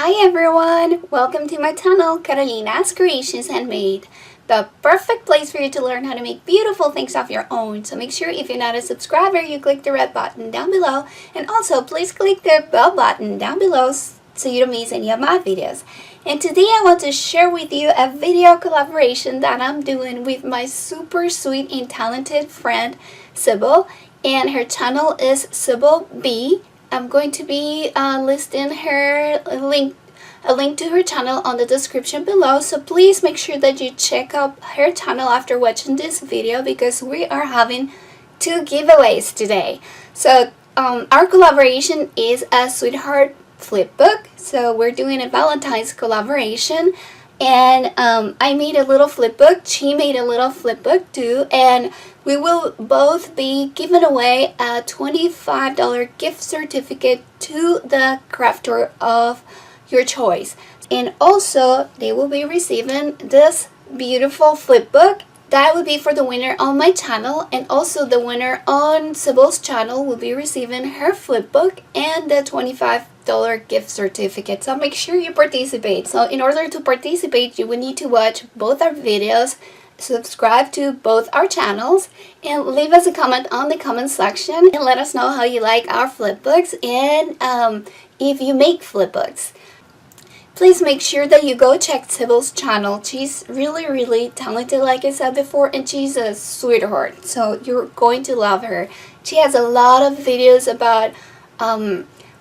Hi everyone! Welcome to my channel, Carolina's Creations Handmade. The perfect place for you to learn how to make beautiful things of your own. So make sure if you're not a subscriber, you click the red button down below. And also, please click the bell button down below so you don't miss any of my videos. And today I want to share with you a video collaboration that I'm doing with my super sweet and talented friend, Sybil. And her channel is Sybil B. I'm going to be listing a link to her channel on the description below, so please make sure that you check out her channel after watching this video because we are having 2 giveaways today. So our collaboration is a sweetheart flipbook, so we're doing a Valentine's collaboration. And I made a little flipbook, she made a little flipbook too, and we will both be giving away a $25 gift certificate to the crafter of your choice. And also, they will be receiving this beautiful flipbook. That would be for the winner on my channel, and also the winner on Sybil's channel will be receiving her flipbook and the $25 gift certificate. So make sure you participate. So in order to participate, you will need to watch both our videos, subscribe to both our channels, and leave us a comment on the comment section and let us know how you like our flipbooks and if you make flipbooks. Please make sure that you go check Sybil's channel. She's really talented, like I said before, and she's a sweetheart, so you're going to love her. She has a lot of videos about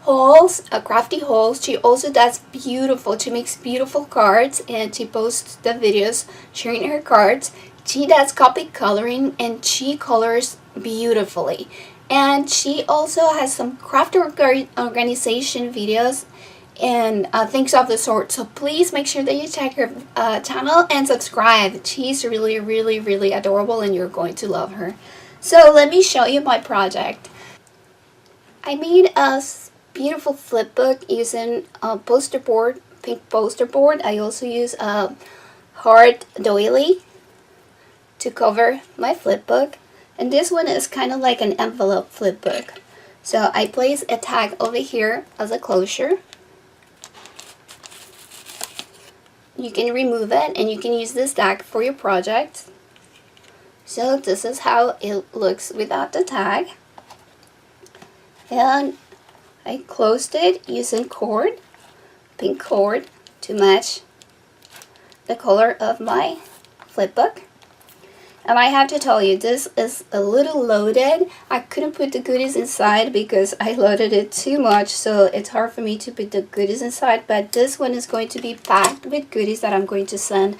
hauls, crafty hauls. She also does she makes beautiful cards, and she posts the videos sharing her cards. She does copy coloring, and she colors beautifully. And she also has some craft organization videos and things of the sort. So please make sure that you check her channel and subscribe. She's really adorable, and you're going to love her. So let me show you my project. I made a beautiful flipbook using a poster board, pink poster board. I also use a hard doily to cover my flipbook, and this one is kind of like an envelope flipbook. So I place a tag over here as a closure. You can remove it and you can use this tag for your project. So this is how it looks without the tag. And I closed it using cord, pink cord, to match the color of my flipbook. And I have to tell you, this is a little loaded. I couldn't put the goodies inside because I loaded it too much, so it's hard for me to put the goodies inside. But this one is going to be packed with goodies that I'm going to send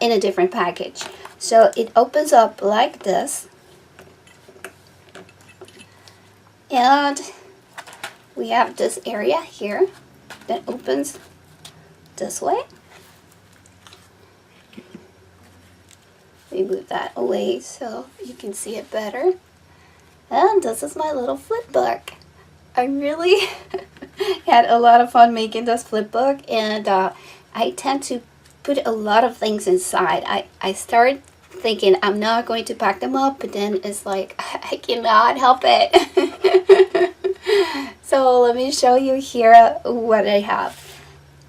in a different package. So it opens up like this. And we have this area here that opens this way. We move that away so you can see it better. And this is my little flipbook. I really had a lot of fun making this flipbook, and I tend to put a lot of things inside. I started thinking I'm not going to pack them up, but then it's like I cannot help it. So let me show you here what I have.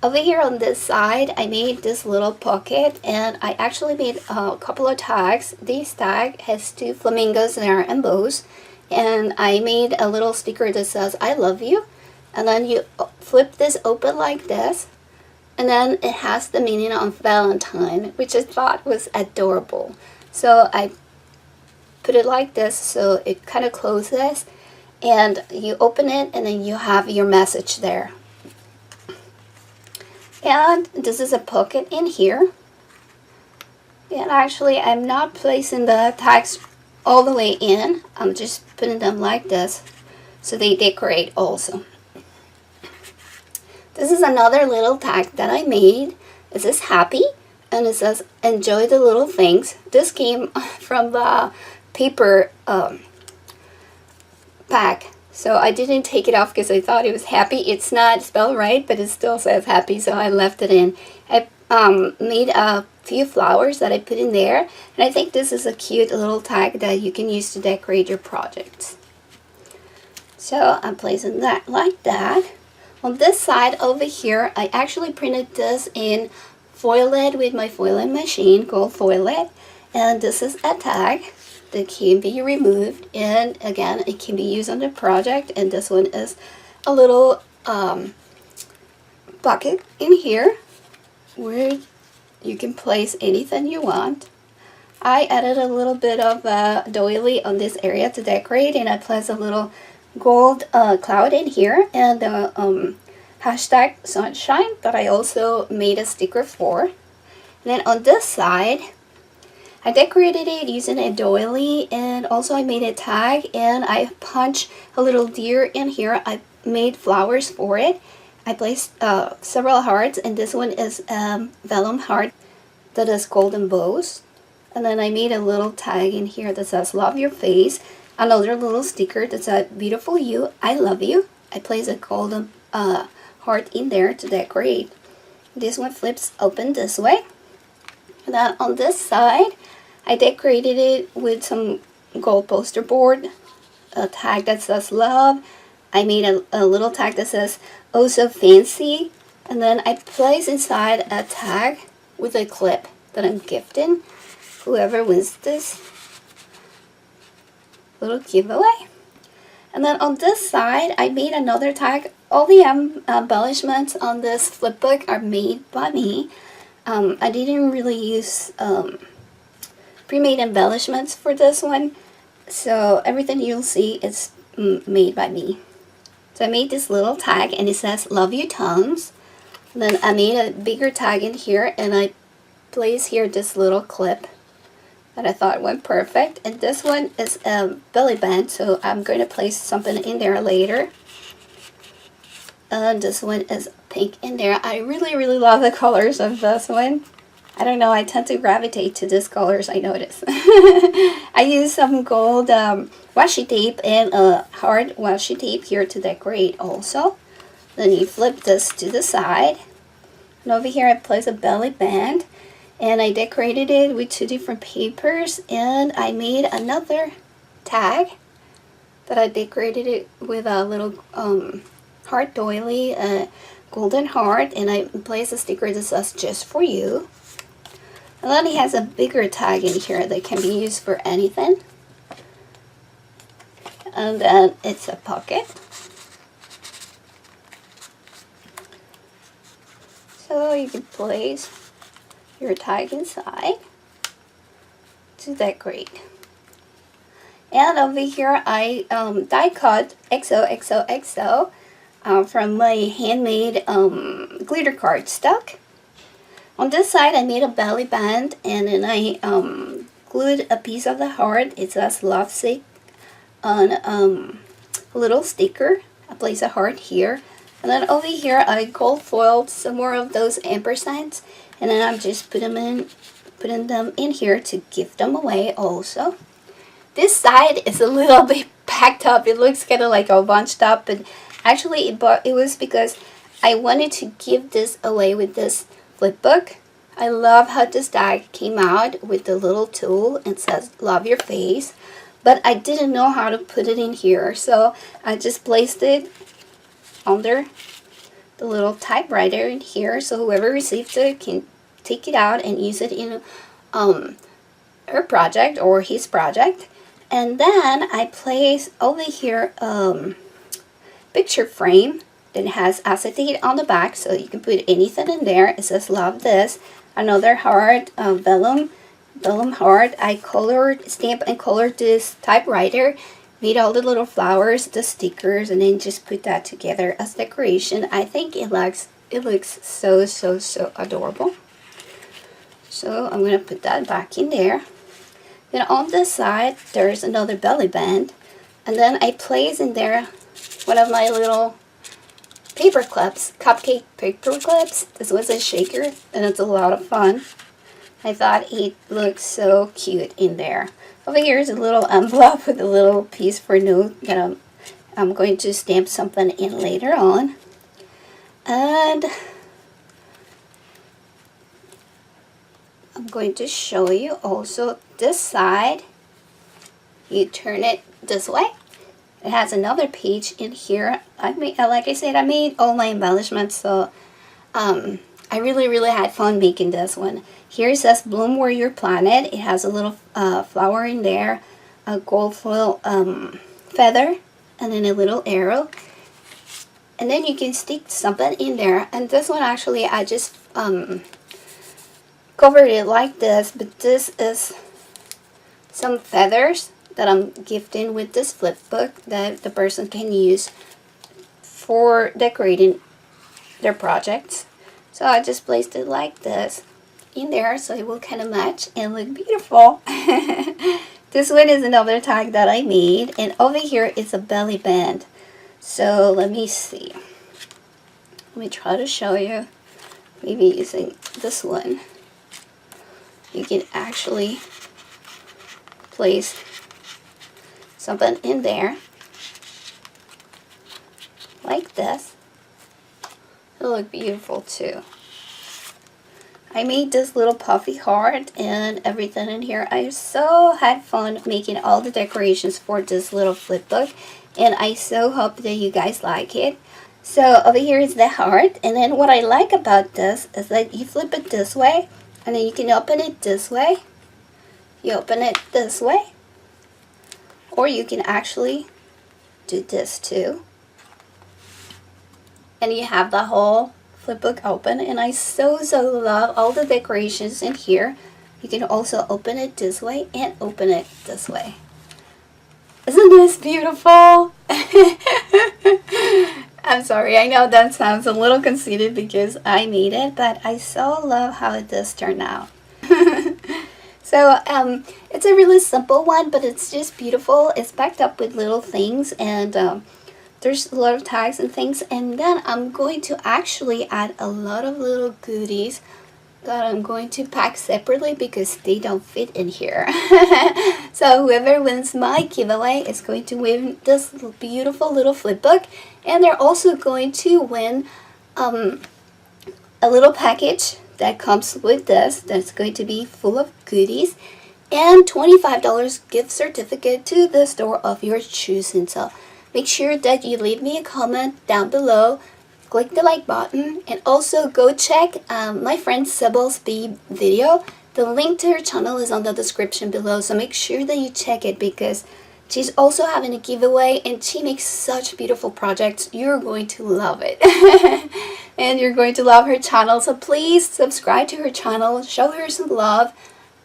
Over here on this side, I made this little pocket, and I actually made a couple of tags. This tag has 2 flamingos that are embossed, and I made a little sticker that says I love you, and then you flip this open like this, and then it has the meaning of Valentine, which I thought was adorable. So I put it like this so it kind of closes, and you open it and then you have your message there. And this is a pocket in here. And actually, I'm not placing the tags all the way in. I'm just putting them like this so they decorate also. This is another little tag that I made. It says happy, and it says enjoy the little things. This came from the paper pack. So I didn't take it off because I thought it was happy. It's not spelled right, but it still says happy, so I left it in. I made a few flowers that I put in there, and I think this is a cute little tag that you can use to decorate your projects. So I'm placing that like that. On this side over here, I actually printed this in foilet with my foiling machine called foilet, and this is a tag that can be removed, and again it can be used on the project. And this one is a little bucket in here where you can place anything you want. I added a little bit of doily on this area to decorate, and I placed a little gold cloud in here, and the hashtag sunshine that I also made a sticker for. And then on this side, I decorated it using a doily, and also I made a tag, and I punched a little deer in here. I made flowers for it. I placed several hearts, and this one is vellum heart that is golden bows. And then I made a little tag in here that says love your face. Another little sticker that said beautiful you, I love you. I placed a golden heart in there to decorate. This one flips open this way. And then on this side, I decorated it with some gold poster board, a tag that says love. I made a little tag that says oh so fancy. And then I placed inside a tag with a clip that I'm gifting whoever wins this little giveaway. And then on this side, I made another tag. All the embellishments on this flipbook are made by me. I didn't really use pre-made embellishments for this one, so everything you'll see is made by me. So I made this little tag, and it says love you tons. And then I made a bigger tag in here, and I placed here this little clip that I thought went perfect. And this one is a belly band, so I'm going to place something in there later. And this one is pink in there. I really love the colors of this one. I don't know, I tend to gravitate to these colors, I notice. I used some gold washi tape and a hard washi tape here to decorate also. Then you flip this to the side. And over here I place a belly band. And I decorated it with 2 different papers, and I made another tag that I decorated it with a little heart doily, a golden heart, and I placed a sticker that says just for you. And then it has a bigger tag in here that can be used for anything. And then it's a pocket. So you can place your tag inside to decorate. And over here I die cut XOXOXO from my handmade glitter cardstock. On this side I made a belly band, and then I glued a piece of the heart. It says lovesick on a little sticker. I place a heart here, and then over here I gold foiled some more of those ampersands. And then I'm just putting them in here to give them away also. This side is a little bit packed up. It looks kind of like all bunched up, but actually it was because I wanted to give this away with this flipbook. I love how this tag came out with the little tool and says love your face, but I didn't know how to put it in here, so I just placed it under the little typewriter in here, so whoever receives it can take it out and use it in her project or his project. And then I place over here picture frame that has acetate on the back, so you can put anything in there. It says love this. Another heart, vellum heart. I stamped and colored this typewriter, made all the little flowers, the stickers, and then just put that together as decoration. I think it looks so adorable. So I'm going to put that back in there. Then on this side there's another belly band, and then I place in there one of my little paper clips, cupcake paper clips. This was a shaker, and it's a lot of fun. I thought it looks so cute in there. Over here is a little envelope with a little piece for note that I'm going to stamp something in later on. And I'm going to show you also this side. You turn it this way, It has another page in here. Like I said, I made all my embellishments, so I really had fun making this one. Here it says bloom where you're planted. It has a little flower in there, a gold foil feather, and then a little arrow. And then you can stick something in there. And this one actually I just covered it like this, but this is some feathers that I'm gifting with this flip book that the person can use for decorating their projects. So I just placed it like this in there so it will kind of match and look beautiful. This one is another tag that I made, and over here is a belly band. So let me see. Let me try to show you. Maybe using this one. You can actually place something in there like this. It'll look beautiful too. I made this little puffy heart and everything in here. I so had fun making all the decorations for this little flip book, and I so hope that you guys like it. So over here is the heart, and then what I like about this is that you flip it this way, and then you can open it this way. You open it this way, or you can actually do this too. And you have the whole flip book open, and I so love all the decorations in here. You can also open it this way and open it this way. Isn't this beautiful? I'm sorry, I know that sounds a little conceited because I made it, but I so love how this turned out. So it's a really simple one, but it's just beautiful. It's packed up with little things, and there's a lot of tags and things. And then I'm going to actually add a lot of little goodies that I'm going to pack separately because they don't fit in here. So whoever wins my giveaway is going to win this beautiful little flip book, and they're also going to win a little package that comes with this that's going to be full of goodies, and $25 gift certificate to the store of your choosing. So make sure that you leave me a comment down below, click the like button, and also go check my friend Sybil's video. The link to her channel is on the description below, so make sure that you check it because she's also having a giveaway and she makes such beautiful projects. You're going to love it. And you're going to love her channel, so please subscribe to her channel, show her some love,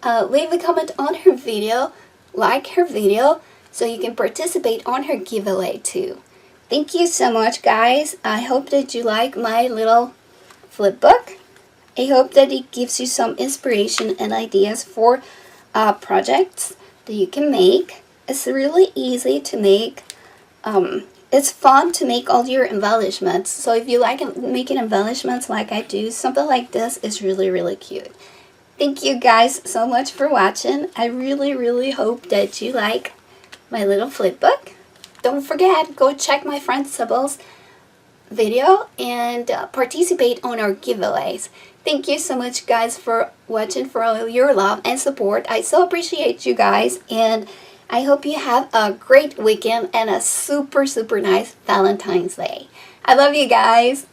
leave a comment on her video, like her video, so you can participate on her giveaway too. Thank you so much, guys. I hope that you like my little flip book. I hope that it gives you some inspiration and ideas for projects that you can make. It's really easy to make. It's fun to make all your embellishments. So if you like making embellishments like I do, something like this is really cute. Thank you guys so much for watching. I really hope that you like my little flip book. Don't forget, go check my friend Sybil's video and participate on our giveaways. Thank you so much, guys, for watching, for all your love and support. I so appreciate you guys, and I hope you have a great weekend and a super nice Valentine's Day. I love you guys.